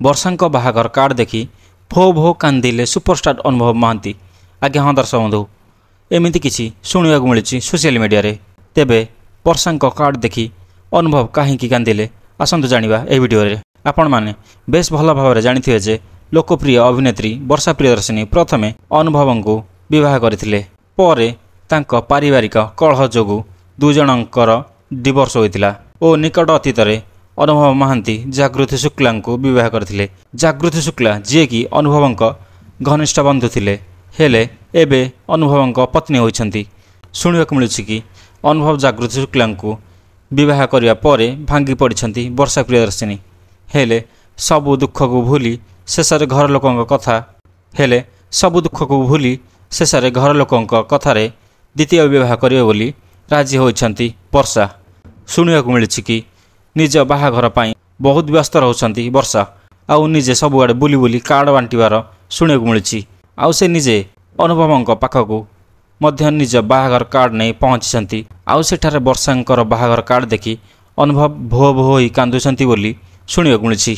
ବର୍ଷାଙ୍କ ବାହାଘର କାର୍ଡ଼ ଦେଖି ଭୋ ଭୋ କାନ୍ଦିଲେ ସୁପରଷ୍ଟାର ଅନୁଭବ ମହାନ୍ତି। ଆଜ୍ଞା ହଁ ଦର୍ଶକ ବନ୍ଧୁ, ଏମିତି କିଛି ଶୁଣିବାକୁ ମିଳୁଛି ସୋସିଆଲ ମିଡ଼ିଆରେ। ତେବେ ବର୍ଷାଙ୍କ କାର୍ଡ଼ ଦେଖି ଅନୁଭବ କାହିଁକି କାନ୍ଦିଲେ ଆସନ୍ତୁ ଜାଣିବା ଏହି ଭିଡ଼ିଓରେ। ଆପଣମାନେ ବେଶ ଭଲ ଭାବରେ ଜାଣିଥିବେ ଯେ ଲୋକପ୍ରିୟ ଅଭିନେତ୍ରୀ ବର୍ଷା ପ୍ରିୟଦର୍ଶିନୀ ପ୍ରଥମେ ଅନୁଭବଙ୍କୁ ବିବାହ କରିଥିଲେ। ପରେ ତାଙ୍କ ପାରିବାରିକ କଳହ ଯୋଗୁଁ ଦୁଇଜଣଙ୍କର ଡିଭୋର୍ସ ହୋଇଥିଲା ଓ ନିକଟ ଅତୀତରେ ଅନୁଭବ ମହାନ୍ତି ଜାଗୃତି ଶୁକ୍ଲାଙ୍କୁ ବିବାହ କରିଥିଲେ। ଜାଗୃତି ଶୁକ୍ଲା ଯିଏକି ଅନୁଭବଙ୍କ ଘନିଷ୍ଠ ବନ୍ଧୁ ଥିଲେ, ହେଲେ ଏବେ ଅନୁଭବଙ୍କ ପତ୍ନୀ ହୋଇଛନ୍ତି। ଶୁଣିବାକୁ ମିଳୁଛି କି ଅନୁଭବ ଜାଗୃତି ଶୁକ୍ଲାଙ୍କୁ ବିବାହ କରିବା ପରେ ଭାଙ୍ଗି ପଡ଼ିଛନ୍ତି ବର୍ଷା ପ୍ରିୟଦର୍ଶିନୀ। ହେଲେ ସବୁ ଦୁଃଖକୁ ଭୁଲି ଶେଷରେ ଘର ଲୋକଙ୍କ କଥାରେ ଦ୍ୱିତୀୟ ବିବାହ କରିବେ ବୋଲି ରାଜି ହୋଇଛନ୍ତି ବର୍ଷା। ଶୁଣିବାକୁ ମିଳୁଛି କି ନିଜ ବାହାଘର ପାଇଁ ବହୁତ ବ୍ୟସ୍ତ ରହୁଛନ୍ତି ବର୍ଷା। ଆଉ ନିଜେ ସବୁଆଡ଼େ ବୁଲି ବୁଲି କାର୍ଡ଼ ବାଣ୍ଟିବାର ଶୁଣିବାକୁ ମିଳୁଛି। ଆଉ ସେ ନିଜେ ଅନୁଭବଙ୍କ ପାଖକୁ ମଧ୍ୟ ନିଜ ବାହାଘର କାର୍ଡ଼ ନେଇ ପହଞ୍ଚିଛନ୍ତି। ଆଉ ସେଠାରେ ବର୍ଷାଙ୍କର ବାହାଘର କାର୍ଡ଼ ଦେଖି ଅନୁଭବ ଭୋ ଭୋ ହୋଇ କାନ୍ଦୁଛନ୍ତି ବୋଲି ଶୁଣିବାକୁ ମିଳୁଛି।